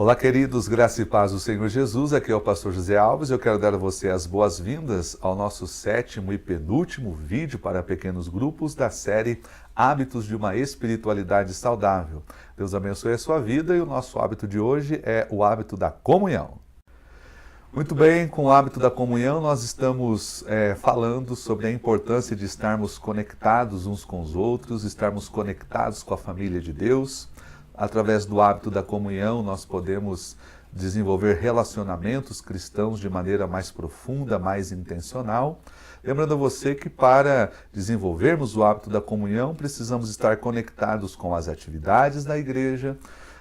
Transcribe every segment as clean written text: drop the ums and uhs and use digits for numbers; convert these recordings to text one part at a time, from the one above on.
Olá, queridos, graça e paz do Senhor Jesus. Aqui é o pastor José Alves e eu quero dar a você as boas-vindas ao nosso 7º e penúltimo vídeo para pequenos grupos da série Hábitos de uma Espiritualidade Saudável. Deus abençoe a sua vida e o nosso hábito de hoje é o hábito da comunhão. Muito bem, com o hábito da comunhão nós estamos falando sobre a importância de estarmos conectados uns com os outros, estarmos conectados com a família de Deus. Através do hábito da comunhão, nós podemos desenvolver relacionamentos cristãos de maneira mais profunda, mais intencional. Lembrando a você que para desenvolvermos o hábito da comunhão, precisamos estar conectados com as atividades da igreja,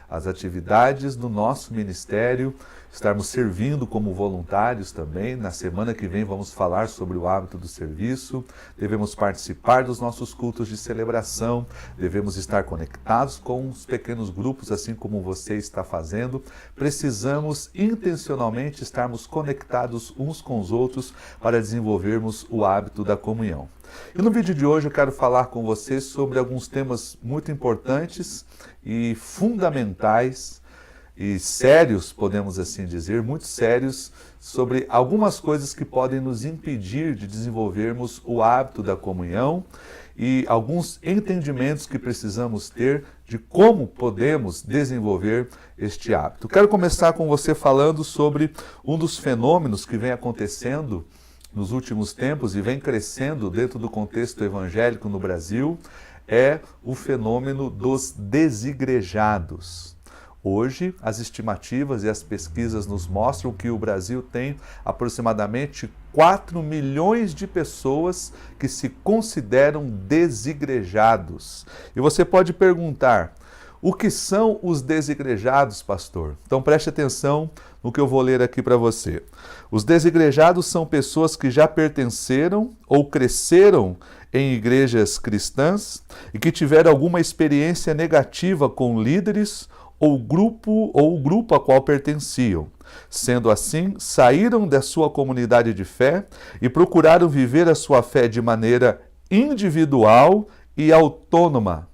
as atividades do nosso ministério, estarmos servindo como voluntários também. Na semana que vem vamos falar sobre o hábito do serviço, devemos participar dos nossos cultos de celebração, devemos estar conectados com os pequenos grupos, assim como você está fazendo. Precisamos intencionalmente estarmos conectados uns com os outros para desenvolvermos o hábito da comunhão. E no vídeo de hoje eu quero falar com você sobre alguns temas muito importantes e fundamentais e sérios, podemos assim dizer, muito sérios, sobre algumas coisas que podem nos impedir de desenvolvermos o hábito da comunhão e alguns entendimentos que precisamos ter de como podemos desenvolver este hábito. Quero começar com você falando sobre um dos fenômenos que vem acontecendo nos últimos tempos e vem crescendo dentro do contexto evangélico no Brasil, é o fenômeno dos desigrejados. Hoje, as estimativas e as pesquisas nos mostram que o Brasil tem aproximadamente 4 milhões de pessoas que se consideram desigrejados. E você pode perguntar, o que são os desigrejados, pastor? Então preste atenção no que eu vou ler aqui para você. Os desigrejados são pessoas que já pertenceram ou cresceram em igrejas cristãs e que tiveram alguma experiência negativa com líderes ou o grupo a qual pertenciam. Sendo assim, saíram da sua comunidade de fé e procuraram viver a sua fé de maneira individual e autônoma.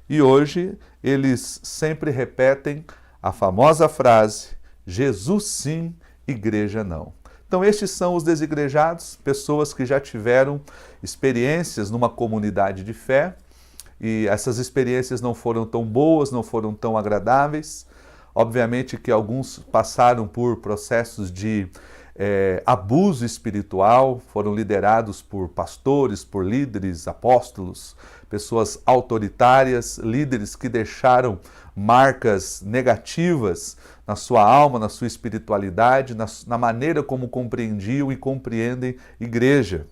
E hoje eles sempre repetem a famosa frase, Jesus sim, igreja não. Então estes são os desigrejados, pessoas que já tiveram experiências numa comunidade de fé, e essas experiências não foram tão boas, não foram tão agradáveis. Obviamente que alguns passaram por processos de abuso espiritual, foram liderados por pastores, por líderes, apóstolos, pessoas autoritárias, líderes que deixaram marcas negativas na sua alma, na sua espiritualidade, na maneira como compreendiam e compreendem igreja.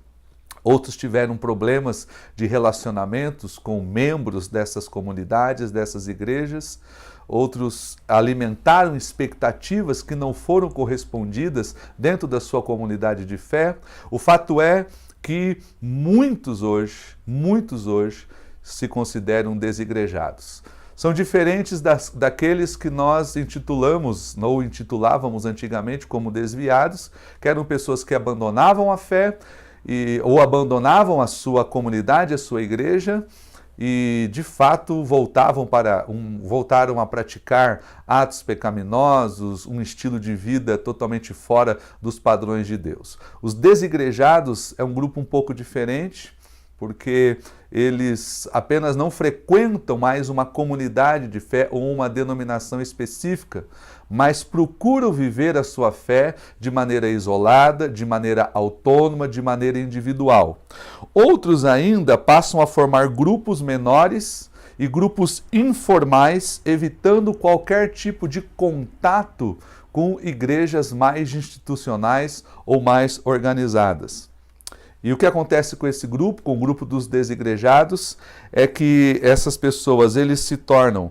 Outros tiveram problemas de relacionamentos com membros dessas comunidades, dessas igrejas. Outros alimentaram expectativas que não foram correspondidas dentro da sua comunidade de fé. O fato é que muitos hoje se consideram desigrejados. São diferentes daqueles que nós intitulamos ou intitulávamos antigamente como desviados, que eram pessoas que abandonavam a fé ou abandonavam a sua comunidade, a sua igreja, e de fato voltaram a praticar atos pecaminosos, um estilo de vida totalmente fora dos padrões de Deus. Os desigrejados é um grupo um pouco diferente, porque eles apenas não frequentam mais uma comunidade de fé ou uma denominação específica, mas procuram viver a sua fé de maneira isolada, de maneira autônoma, de maneira individual. Outros ainda passam a formar grupos menores e grupos informais, evitando qualquer tipo de contato com igrejas mais institucionais ou mais organizadas. E o que acontece com esse grupo, com o grupo dos desigrejados, é que essas pessoas eles se tornam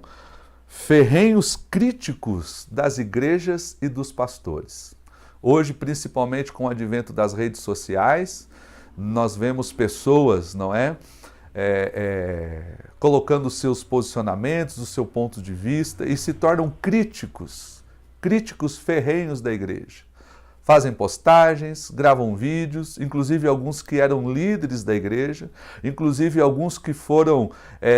ferrenhos críticos das igrejas e dos pastores. Hoje, principalmente com o advento das redes sociais, nós vemos pessoas, não é? Colocando seus posicionamentos, o seu ponto de vista e se tornam críticos ferrenhos da igreja. fazem postagens, gravam vídeos, inclusive alguns que eram líderes da igreja, inclusive alguns que foram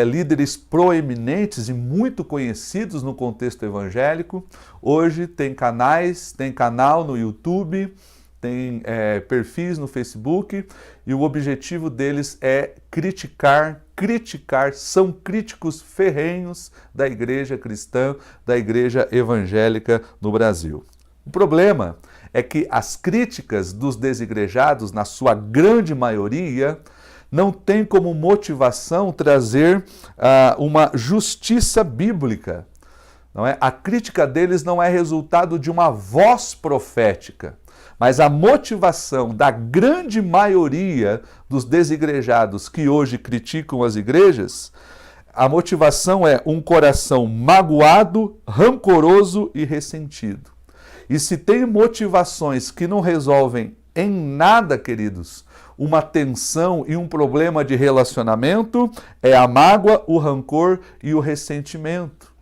líderes proeminentes e muito conhecidos no contexto evangélico. Hoje tem canais, tem canal no YouTube, tem perfis no Facebook, e o objetivo deles é criticar, são críticos ferrenhos da igreja cristã, da igreja evangélica no Brasil. O problema é que as críticas dos desigrejados, na sua grande maioria, não têm como motivação trazer uma justiça bíblica. Não é? A crítica deles não é resultado de uma voz profética, mas a motivação da grande maioria dos desigrejados que hoje criticam as igrejas, a motivação é um coração magoado, rancoroso e ressentido. E se tem motivações que não resolvem em nada, queridos, uma tensão e um problema de relacionamento, é a mágoa, o rancor e o ressentimento.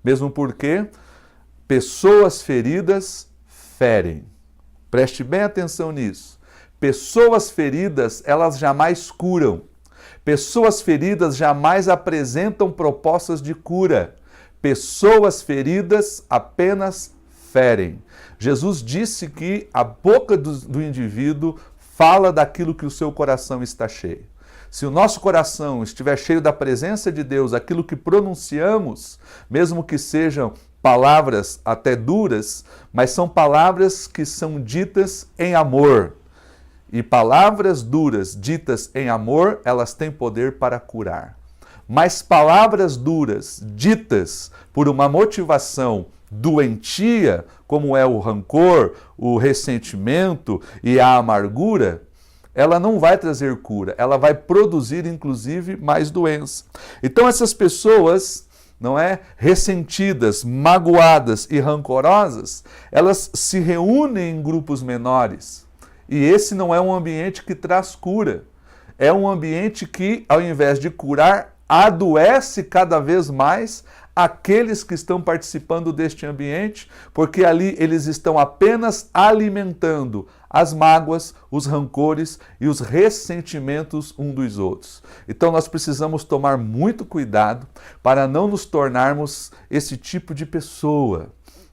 Mesmo porque pessoas feridas ferem. Preste bem atenção nisso. Pessoas feridas, elas jamais curam. Pessoas feridas jamais apresentam propostas de cura. Pessoas feridas apenas ferem. Jesus disse que a boca do indivíduo fala daquilo que o seu coração está cheio. Se o nosso coração estiver cheio da presença de Deus, aquilo que pronunciamos, mesmo que sejam palavras até duras, mas são palavras que são ditas em amor. E palavras duras ditas em amor, elas têm poder para curar. Mas palavras duras ditas por uma motivação doentia, como é o rancor, o ressentimento e a amargura, ela não vai trazer cura, ela vai produzir inclusive mais doença. Então essas pessoas, não é, ressentidas, magoadas e rancorosas, elas se reúnem em grupos menores. E esse não é um ambiente que traz cura. É um ambiente que, ao invés de curar, adoece cada vez mais aqueles que estão participando deste ambiente, porque ali eles estão apenas alimentando as mágoas, os rancores e os ressentimentos uns dos outros. Então nós precisamos tomar muito cuidado para não nos tornarmos esse tipo de pessoa.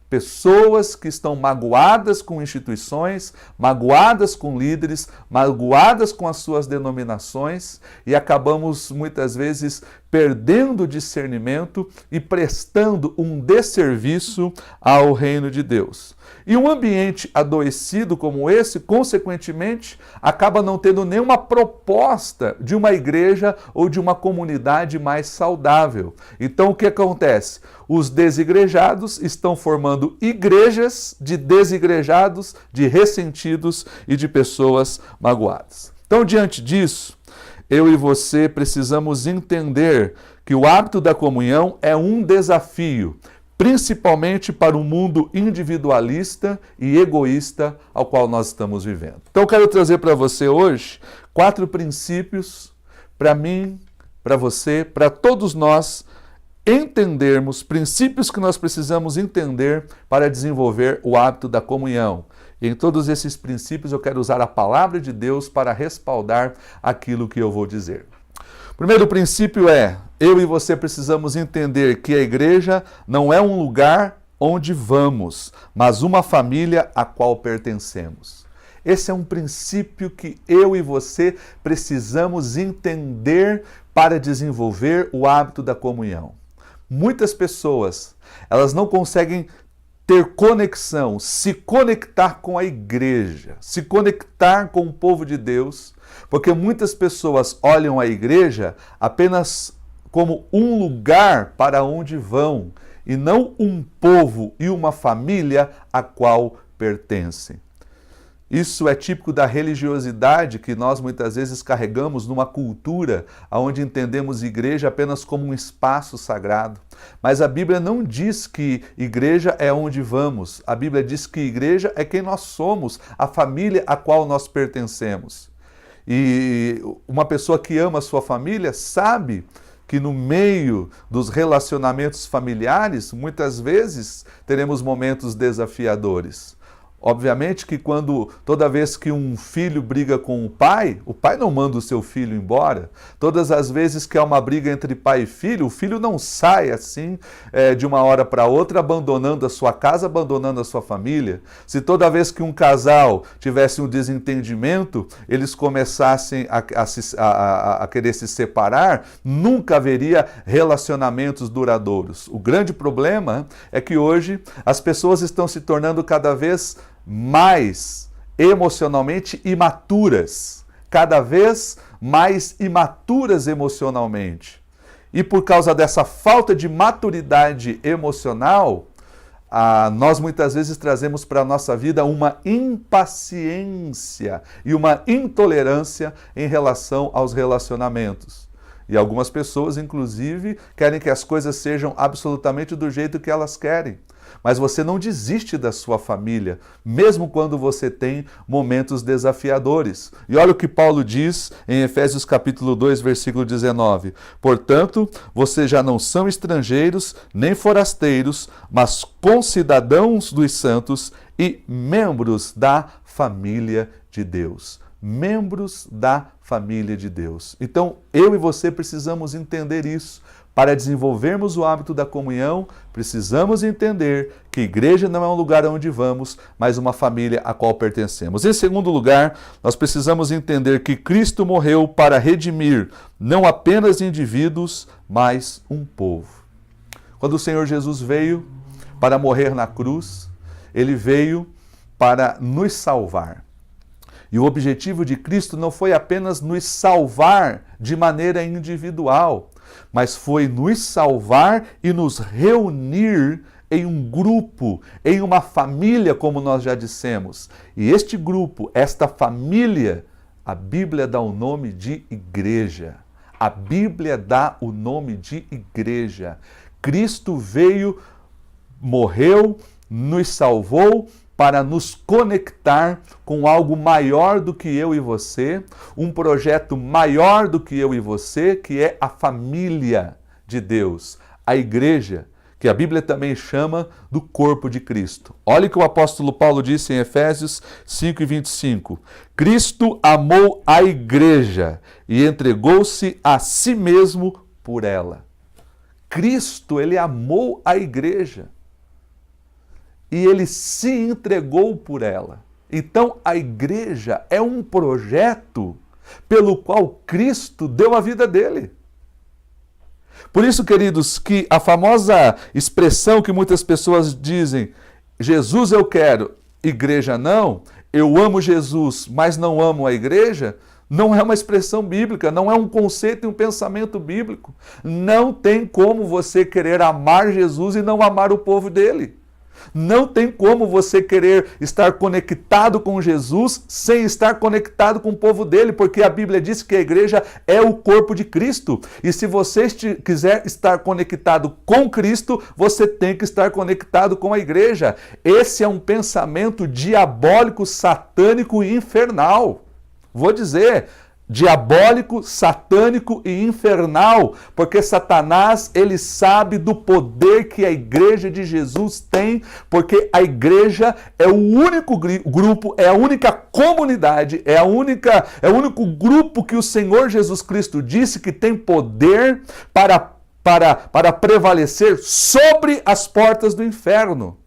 Pessoas que estão magoadas com instituições, magoadas com líderes, magoadas com as suas denominações, e acabamos muitas vezes perdendo o discernimento e prestando um desserviço ao reino de Deus. E um ambiente adoecido como esse, consequentemente, acaba não tendo nenhuma proposta de uma igreja ou de uma comunidade mais saudável. Então o que acontece? Os desigrejados estão formando igrejas de desigrejados, de ressentidos e de pessoas magoadas. Então, diante disso, eu e você precisamos entender que o hábito da comunhão é um desafio, principalmente para o mundo individualista e egoísta ao qual nós estamos vivendo. Então eu quero trazer para você hoje 4 princípios para mim, para você, para todos nós entendermos, princípios que nós precisamos entender para desenvolver o hábito da comunhão. E em todos esses princípios eu quero usar a palavra de Deus para respaldar aquilo que eu vou dizer. O primeiro princípio é: eu e você precisamos entender que a igreja não é um lugar onde vamos, mas uma família a qual pertencemos. Esse é um princípio que eu e você precisamos entender para desenvolver o hábito da comunhão. Muitas pessoas, elas não conseguem ter conexão, se conectar com a igreja, se conectar com o povo de Deus, porque muitas pessoas olham a igreja apenas como um lugar para onde vão, e não um povo e uma família a qual pertencem. Isso é típico da religiosidade que nós muitas vezes carregamos numa cultura onde entendemos igreja apenas como um espaço sagrado. Mas a Bíblia não diz que igreja é onde vamos. A Bíblia diz que igreja é quem nós somos, a família a qual nós pertencemos. E uma pessoa que ama a sua família sabe que no meio dos relacionamentos familiares, muitas vezes teremos momentos desafiadores, Obviamente que toda vez que um filho briga com o pai não manda o seu filho embora. Todas as vezes que há uma briga entre pai e filho, o filho não sai assim de uma hora para outra, abandonando a sua casa, abandonando a sua família. Se toda vez que um casal tivesse um desentendimento, eles começassem a querer se separar, nunca haveria relacionamentos duradouros. O grande problema é que hoje as pessoas estão se tornando cada vez mais emocionalmente imaturas, cada vez mais imaturas emocionalmente. E por causa dessa falta de maturidade emocional, nós muitas vezes trazemos para a nossa vida uma impaciência e uma intolerância em relação aos relacionamentos. E algumas pessoas, inclusive, querem que as coisas sejam absolutamente do jeito que elas querem. Mas você não desiste da sua família, mesmo quando você tem momentos desafiadores. E olha o que Paulo diz em Efésios capítulo 2, versículo 19. Portanto, vocês já não são estrangeiros, nem forasteiros, mas concidadãos dos santos e membros da família de Deus. Membros da família de Deus. Então, eu e você precisamos entender isso. Para desenvolvermos o hábito da comunhão, precisamos entender que igreja não é um lugar onde vamos, mas uma família a qual pertencemos. Em segundo lugar, nós precisamos entender que Cristo morreu para redimir não apenas indivíduos, mas um povo. Quando o Senhor Jesus veio para morrer na cruz, ele veio para nos salvar. E o objetivo de Cristo não foi apenas nos salvar de maneira individual, mas foi nos salvar e nos reunir em um grupo, em uma família, como nós já dissemos. E este grupo, esta família, a Bíblia dá o nome de igreja. A Bíblia dá o nome de igreja. Cristo veio, morreu, nos salvou, para nos conectar com algo maior do que eu e você, um projeto maior do que eu e você, que é a família de Deus, a igreja, que a Bíblia também chama do corpo de Cristo. Olha o que o apóstolo Paulo disse em Efésios 5:25. Cristo amou a igreja e entregou-se a si mesmo por ela. Cristo, ele amou a igreja. E ele se entregou por ela. Então, a igreja é um projeto pelo qual Cristo deu a vida dele. Por isso, queridos, que a famosa expressão que muitas pessoas dizem, Jesus eu quero, igreja não, eu amo Jesus, mas não amo a igreja, não é uma expressão bíblica, não é um conceito e um pensamento bíblico. Não tem como você querer amar Jesus e não amar o povo dele. Não tem como você querer estar conectado com Jesus sem estar conectado com o povo dele, porque a Bíblia diz que a igreja é o corpo de Cristo. E se você quiser estar conectado com Cristo, você tem que estar conectado com a igreja. Esse é um pensamento diabólico, satânico e infernal. Vou dizer, diabólico, satânico e infernal, porque Satanás, ele sabe do poder que a igreja de Jesus tem, porque a igreja é o único grupo, é a única comunidade, é o único grupo que o Senhor Jesus Cristo disse que tem poder para prevalecer sobre as portas do inferno.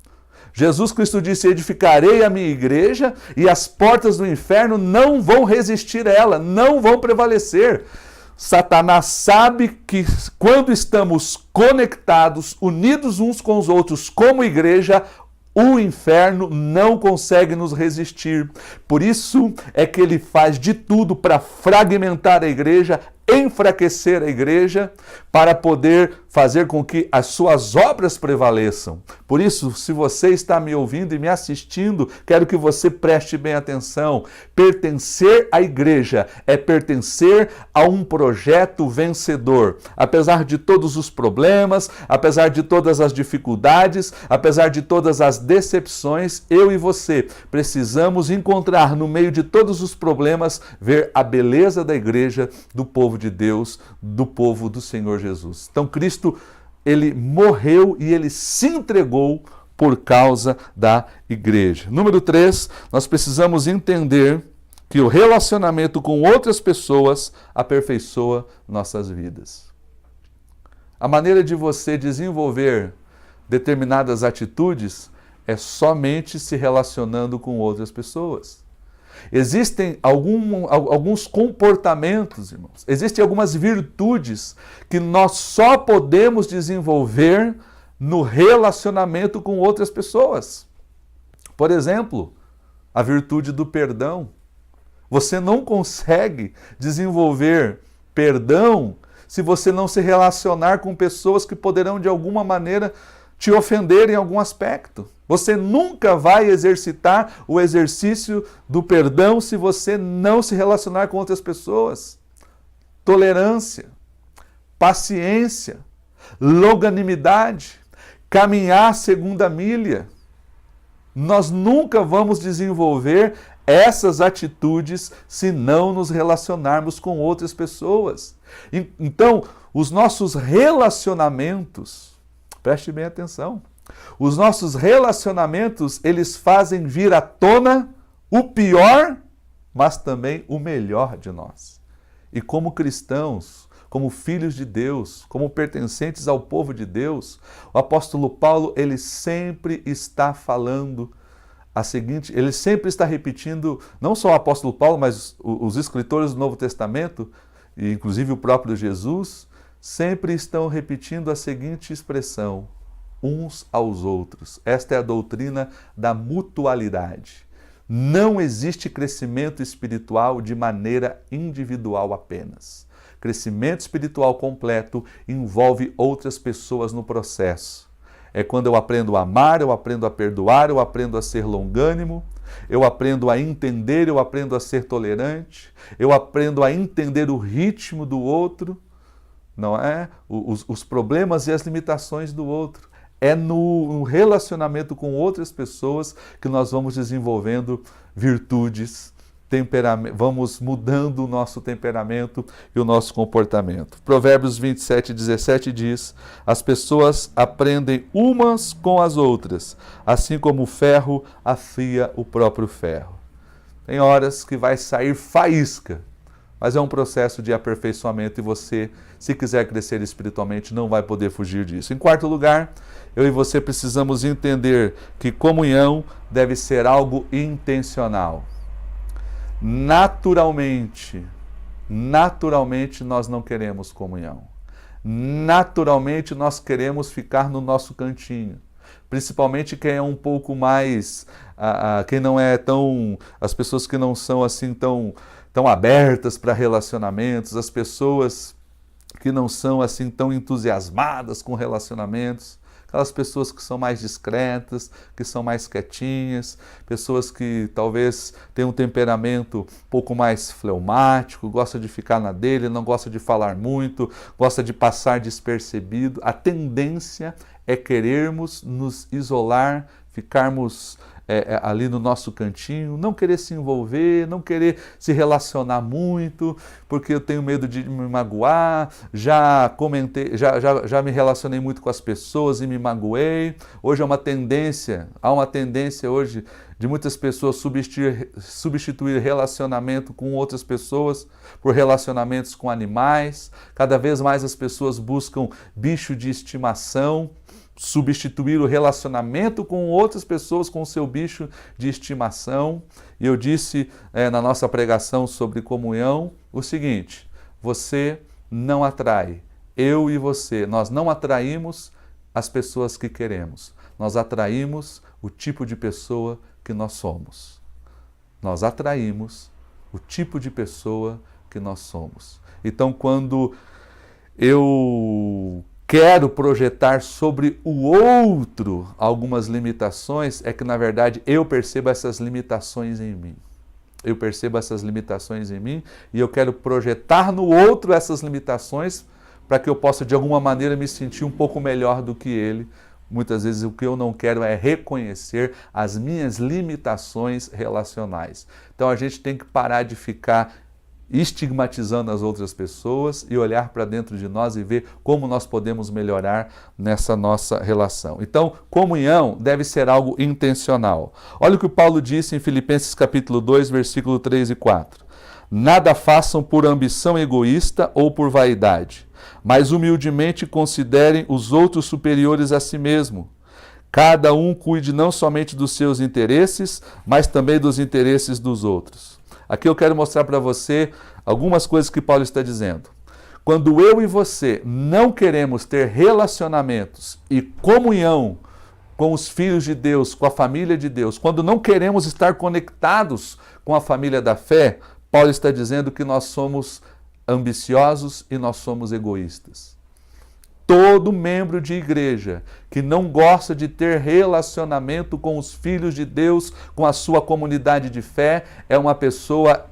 Jesus Cristo disse, edificarei a minha igreja e as portas do inferno não vão resistir a ela, não vão prevalecer. Satanás sabe que quando estamos conectados, unidos uns com os outros como igreja, o inferno não consegue nos resistir. Por isso é que ele faz de tudo para fragmentar a igreja, enfraquecer a igreja, para poder fazer com que as suas obras prevaleçam. Por isso, se você está me ouvindo e me assistindo, quero que você preste bem atenção. Pertencer à igreja é pertencer a um projeto vencedor. Apesar de todos os problemas, apesar de todas as dificuldades, apesar de todas as decepções, eu e você precisamos encontrar no meio de todos os problemas, ver a beleza da igreja, do povo de Deus, do povo do Senhor Jesus. Então Cristo, ele morreu e ele se entregou por causa da igreja. Número 3, nós precisamos entender que o relacionamento com outras pessoas aperfeiçoa nossas vidas. A maneira de você desenvolver determinadas atitudes é somente se relacionando com outras pessoas. Existem alguns comportamentos, irmãos, existem algumas virtudes que nós só podemos desenvolver no relacionamento com outras pessoas. Por exemplo, a virtude do perdão. Você não consegue desenvolver perdão se você não se relacionar com pessoas que poderão de alguma maneira te ofender em algum aspecto. Você nunca vai exercitar o exercício do perdão se você não se relacionar com outras pessoas. Tolerância, paciência, longanimidade, caminhar segundo a milha. Nós nunca vamos desenvolver essas atitudes se não nos relacionarmos com outras pessoas. Então, os nossos relacionamentos, preste bem atenção, os nossos relacionamentos, eles fazem vir à tona o pior, mas também o melhor de nós. E como cristãos, como filhos de Deus, como pertencentes ao povo de Deus, o apóstolo Paulo, ele sempre está falando ele sempre está repetindo, não só o apóstolo Paulo, mas os escritores do Novo Testamento, e inclusive o próprio Jesus, sempre estão repetindo a seguinte expressão: uns aos outros. Esta é a doutrina da mutualidade. Não existe crescimento espiritual de maneira individual apenas. Crescimento espiritual completo envolve outras pessoas no processo. É quando eu aprendo a amar, eu aprendo a perdoar, eu aprendo a ser longânimo, eu aprendo a entender, eu aprendo a ser tolerante, eu aprendo a entender o ritmo do outro, não é? Os problemas e as limitações do outro. É no relacionamento com outras pessoas que nós vamos desenvolvendo virtudes, vamos mudando o nosso temperamento e o nosso comportamento. Provérbios 27:17 diz: as pessoas aprendem umas com as outras, assim como o ferro afia o próprio ferro. Tem horas que vai sair faísca, mas é um processo de aperfeiçoamento e você, se quiser crescer espiritualmente, não vai poder fugir disso. Em quarto lugar, eu e você precisamos entender que comunhão deve ser algo intencional. Naturalmente nós não queremos comunhão. Naturalmente nós queremos ficar no nosso cantinho. Principalmente quem é um pouco mais, quem não é tão, as pessoas que não são assim tão abertas para relacionamentos, as pessoas que não são assim tão entusiasmadas com relacionamentos. Aquelas pessoas que são mais discretas, que são mais quietinhas, pessoas que talvez tenham um temperamento um pouco mais fleumático, gosta de ficar na dele, não gosta de falar muito, gosta de passar despercebido. A tendência é querermos nos isolar, ficarmos ali no nosso cantinho, não querer se envolver, não querer se relacionar muito, porque eu tenho medo de me magoar, já me relacionei muito com as pessoas e me magoei. Hoje há uma tendência hoje de muitas pessoas substituir relacionamento com outras pessoas por relacionamentos com animais. Cada vez mais as pessoas buscam bicho de estimação, substituir o relacionamento com outras pessoas com o seu bicho de estimação. E eu disse na nossa pregação sobre comunhão o seguinte: você não atrai, eu e você, nós não atraímos as pessoas que queremos, nós atraímos o tipo de pessoa que nós somos. Nós atraímos o tipo de pessoa que nós somos. Então, quando eu quero projetar sobre o outro algumas limitações, é que na verdade eu percebo essas limitações em mim. Eu percebo essas limitações em mim e eu quero projetar no outro essas limitações para que eu possa de alguma maneira me sentir um pouco melhor do que ele. Muitas vezes o que eu não quero é reconhecer as minhas limitações relacionais. Então a gente tem que parar de ficar estigmatizando as outras pessoas e olhar para dentro de nós e ver como nós podemos melhorar nessa nossa relação. Então, comunhão deve ser algo intencional. Olha o que o Paulo disse em Filipenses capítulo 2, versículo 3 e 4. Nada façam por ambição egoísta ou por vaidade, mas humildemente considerem os outros superiores a si mesmo. Cada um cuide não somente dos seus interesses, mas também dos interesses dos outros. Aqui eu quero mostrar para você algumas coisas que Paulo está dizendo. Quando eu e você não queremos ter relacionamentos e comunhão com os filhos de Deus, com a família de Deus, quando não queremos estar conectados com a família da fé, Paulo está dizendo que nós somos ambiciosos e nós somos egoístas. Todo membro de igreja que não gosta de ter relacionamento com os filhos de Deus, com a sua comunidade de fé, é uma pessoa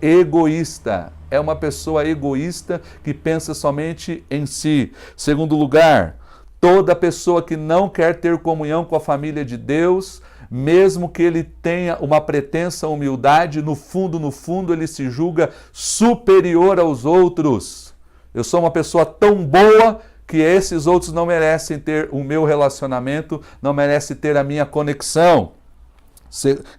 egoísta. É uma pessoa egoísta que pensa somente em si. Segundo lugar, toda pessoa que não quer ter comunhão com a família de Deus, mesmo que ele tenha uma pretensa humildade, no fundo, ele se julga superior aos outros. Eu sou uma pessoa tão boa que esses outros não merecem ter o meu relacionamento, não merecem ter a minha conexão.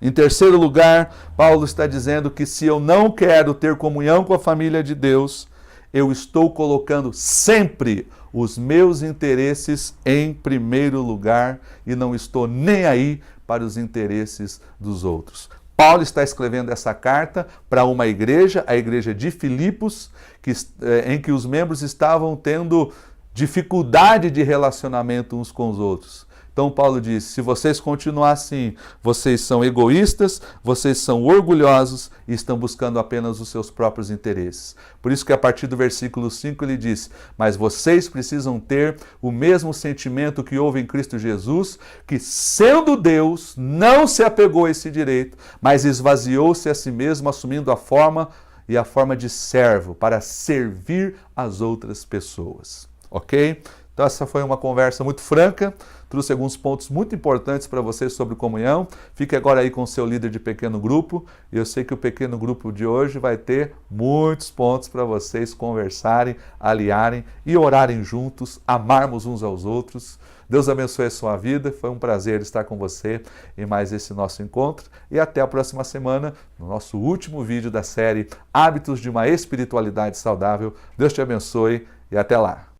Em terceiro lugar, Paulo está dizendo que se eu não quero ter comunhão com a família de Deus, eu estou colocando sempre os meus interesses em primeiro lugar e não estou nem aí para os interesses dos outros. Paulo está escrevendo essa carta para uma igreja, a igreja de Filipos, em que os membros estavam tendo dificuldade de relacionamento uns com os outros. Então Paulo diz, se vocês continuarem assim, vocês são egoístas, vocês são orgulhosos e estão buscando apenas os seus próprios interesses. Por isso que a partir do versículo 5 ele diz, mas vocês precisam ter o mesmo sentimento que houve em Cristo Jesus, que sendo Deus, não se apegou a esse direito, mas esvaziou-se a si mesmo, assumindo a forma de servo, para servir as outras pessoas. Ok? Então essa foi uma conversa muito franca, trouxe alguns pontos muito importantes para vocês sobre comunhão. Fique agora aí com o seu líder de pequeno grupo, e eu sei que o pequeno grupo de hoje vai ter muitos pontos para vocês conversarem, aliarem e orarem juntos, amarmos uns aos outros. Deus abençoe a sua vida, foi um prazer estar com você em mais esse nosso encontro, e até a próxima semana, no nosso último vídeo da série Hábitos de uma Espiritualidade Saudável. Deus te abençoe e até lá!